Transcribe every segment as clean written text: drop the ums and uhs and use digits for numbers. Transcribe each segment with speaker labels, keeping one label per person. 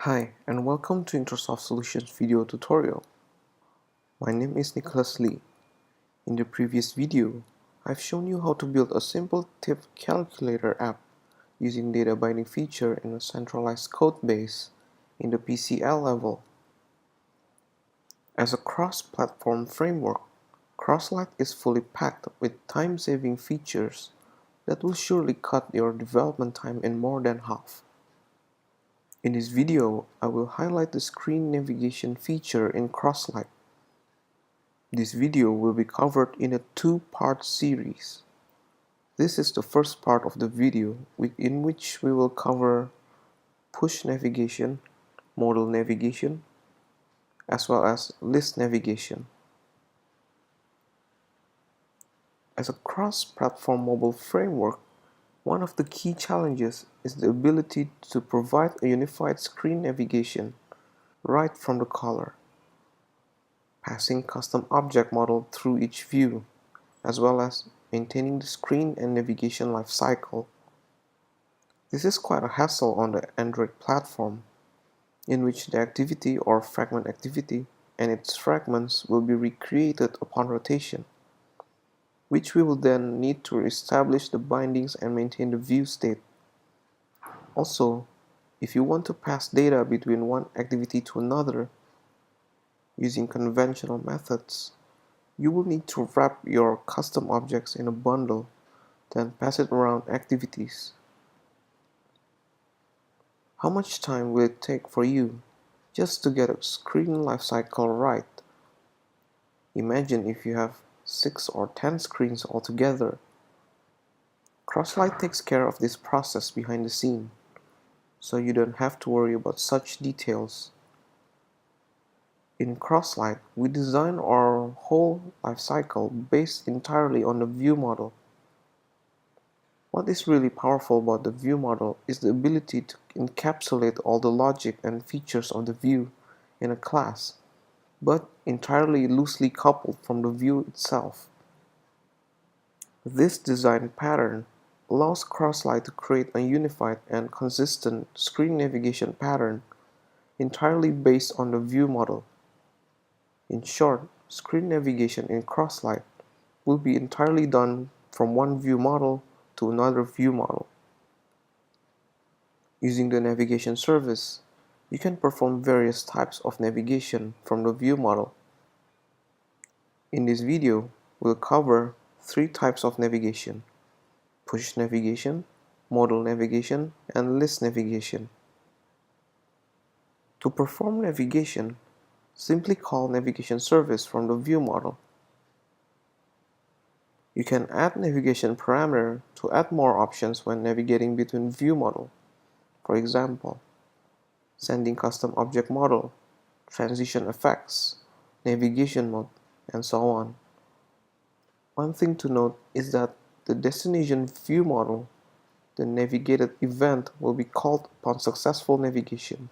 Speaker 1: Hi, and welcome to Introsoft Solutions video tutorial. My name is Nicholas Lee. In the previous video, I've shown you how to build a simple tip calculator app using data binding feature in a centralized code base in the PCL level. As a cross-platform framework, Crosslight is fully packed with time-saving features that will surely cut your development time in more than half. In this video, I will highlight the screen navigation feature in Crosslight. This video will be covered in a two-part series. This is the first part of the video in which we will cover push navigation, modal navigation, as well as list navigation. As a cross-platform mobile framework, one of the key challenges is the ability to provide a unified screen navigation right from the color, passing custom object model through each view, as well as maintaining the screen and navigation lifecycle. This is quite a hassle on the Android platform, in which the activity or fragment activity and its fragments will be recreated upon rotation, which we will then need to establish the bindings and maintain the view state. Also, if you want to pass data between one activity to another using conventional methods, you will need to wrap your custom objects in a bundle, then pass it around activities. How much time will it take for you just to get a screen lifecycle right? Imagine if you have 6 or 10 screens altogether. Crosslight takes care of this process behind the scene, so you don't have to worry about such details. In Crosslight, we design our whole lifecycle based entirely on the view model. What is really powerful about the view model is the ability to encapsulate all the logic and features of the view in a class, but entirely loosely coupled from the view itself. This design pattern allows Crosslight to create a unified and consistent screen navigation pattern entirely based on the view model. In short, screen navigation in Crosslight will be entirely done from one view model to another view model. Using the navigation service, you can perform various types of navigation from the view model. In this video, we'll cover 3 types of navigation: push navigation, modal navigation, and list navigation. To perform navigation, simply call navigation service from the view model. You can add navigation parameter to add more options when navigating between view model. For example, sending custom object model, transition effects, navigation mode, and so on. One thing to note is that the destination view model, the navigated event, will be called upon successful navigation.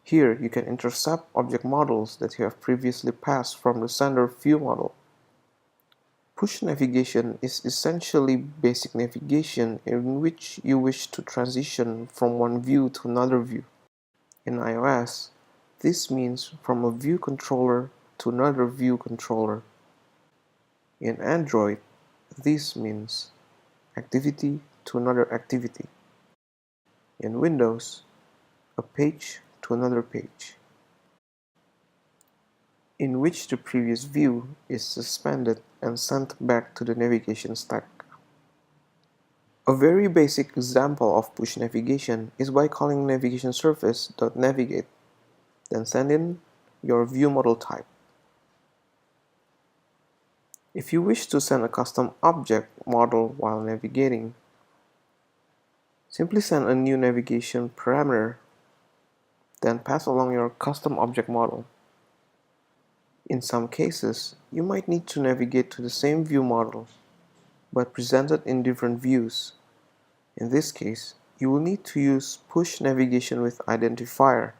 Speaker 1: Here you can intercept object models that you have previously passed from the sender view model. Push navigation is essentially basic navigation in which you wish to transition from one view to another view. In iOS, this means from a view controller to another view controller. In Android, this means activity to another activity. In Windows, a page to another page, in which the previous view is suspended and sent back to the navigation stack. A very basic example of push navigation is by calling navigation service.navigate, then send in your view model type. If you wish to send a custom object model while navigating, simply send a new navigation parameter, then pass along your custom object model. In some cases, you might need to navigate to the same view model, but presented in different views. In this case, you will need to use push navigation with identifier.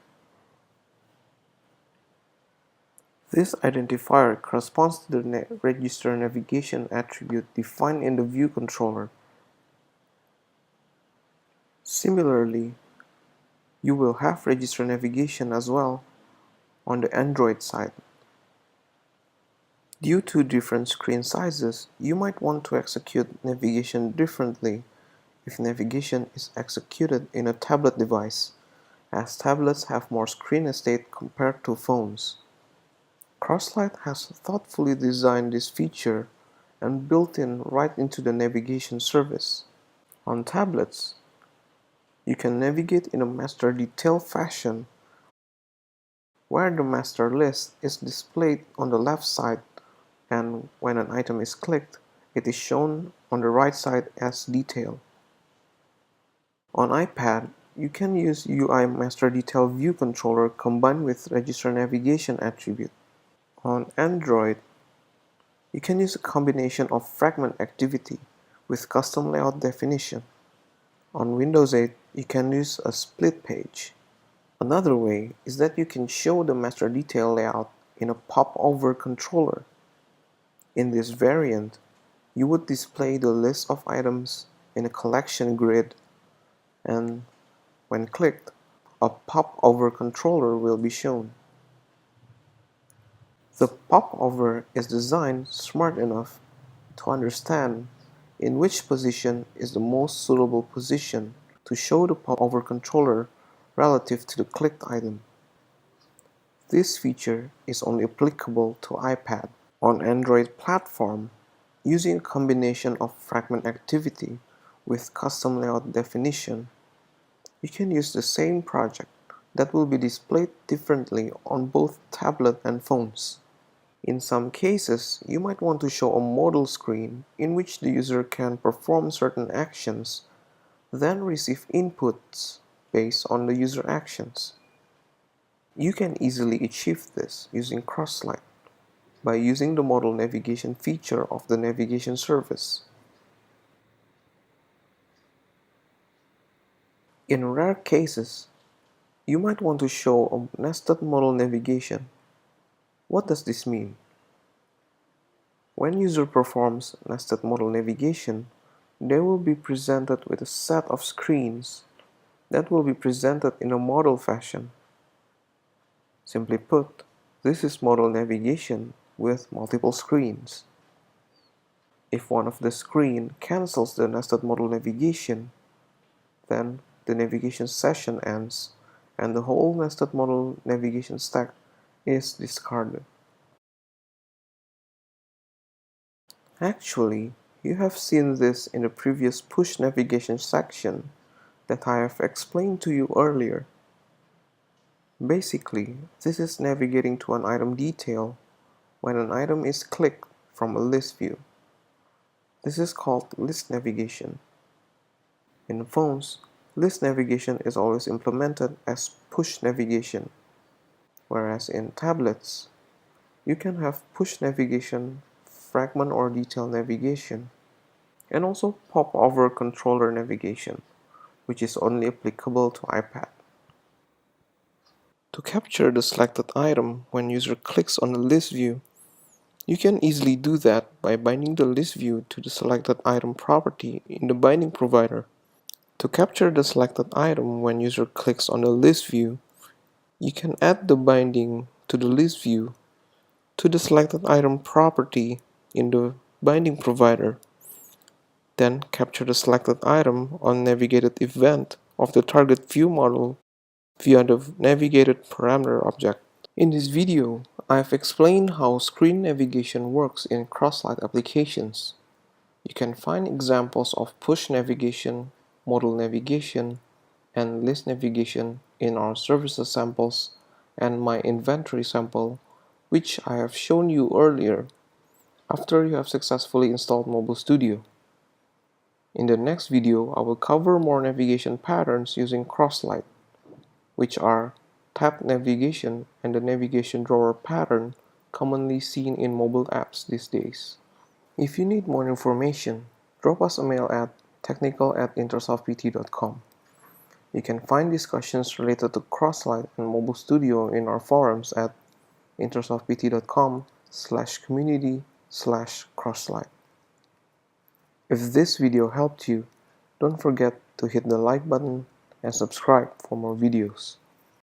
Speaker 1: This identifier corresponds to the register navigation attribute defined in the view controller. Similarly, You will have register navigation as well on the Android side. Due to different screen sizes, you might want to execute navigation differently if navigation is executed in a tablet device, as tablets have more screen estate compared to phones. Crosslight has thoughtfully designed this feature and built in right into the navigation service. On tablets, you can navigate in a master detail fashion where the master list is displayed on the left side, and when an item is clicked, it is shown on the right side as detail. On iPad, you can use UI Master Detail View Controller combined with Register Navigation attribute. On Android, you can use a combination of Fragment Activity with Custom Layout Definition. On Windows 8, you can use a split page. Another way is that you can show the master detail layout in a pop-over controller. In this variant, you would display the list of items in a collection grid, and when clicked, a pop-over controller will be shown. The pop-over is designed smart enough to understand in which position is the most suitable position to show the pop-over controller relative to the clicked item. This feature is only applicable to iPad. On Android platform, using a combination of fragment activity with custom layout definition, you can use the same project that will be displayed differently on both tablet and phones. In some cases, you might want to show a modal screen in which the user can perform certain actions, then receive inputs based on the user actions. You can easily achieve this using Crosslight by using the modal navigation feature of the navigation service. In rare cases, you might want to show a nested modal navigation. What does this mean? When user performs nested modal navigation, they will be presented with a set of screens that will be presented in a modal fashion. Simply put, this is modal navigation with multiple screens. If one of the screen cancels the nested modal navigation, then the navigation session ends and the whole nested modal navigation stack is discarded. Actually, you have seen this in the previous push navigation section that I have explained to you earlier. Basically, this is navigating to an item detail when an item is clicked from a list view. This is called list navigation. In phones, list navigation is always implemented as push navigation, whereas in tablets, you can have push navigation, fragment or detail navigation, and also pop-over controller navigation, which is only applicable to iPad. To capture the selected item when user clicks on the list view, you can easily do that by binding the list view to the selected item property in the binding provider. To capture the selected item when user clicks on the list view, you can add the binding to the list view to the selected item property in the binding provider. Then capture the selected item on navigated event of the target view model via the navigated parameter object. In this video, I have explained how screen navigation works in Crosslight applications. You can find examples of push navigation, modal navigation, and list navigation in our services samples and my inventory sample, which I have shown you earlier after you have successfully installed Mobile Studio. In the next video, I will cover more navigation patterns using Crosslight, which are tab navigation and the navigation drawer pattern commonly seen in mobile apps these days. If you need more information, drop us a mail at technical@intersoftpt.com. You can find discussions related to Crosslight and Mobile Studio in our forums at intersoftpt.com/community/crosslight. If this video helped you, don't forget to hit the like button, and subscribe for more videos.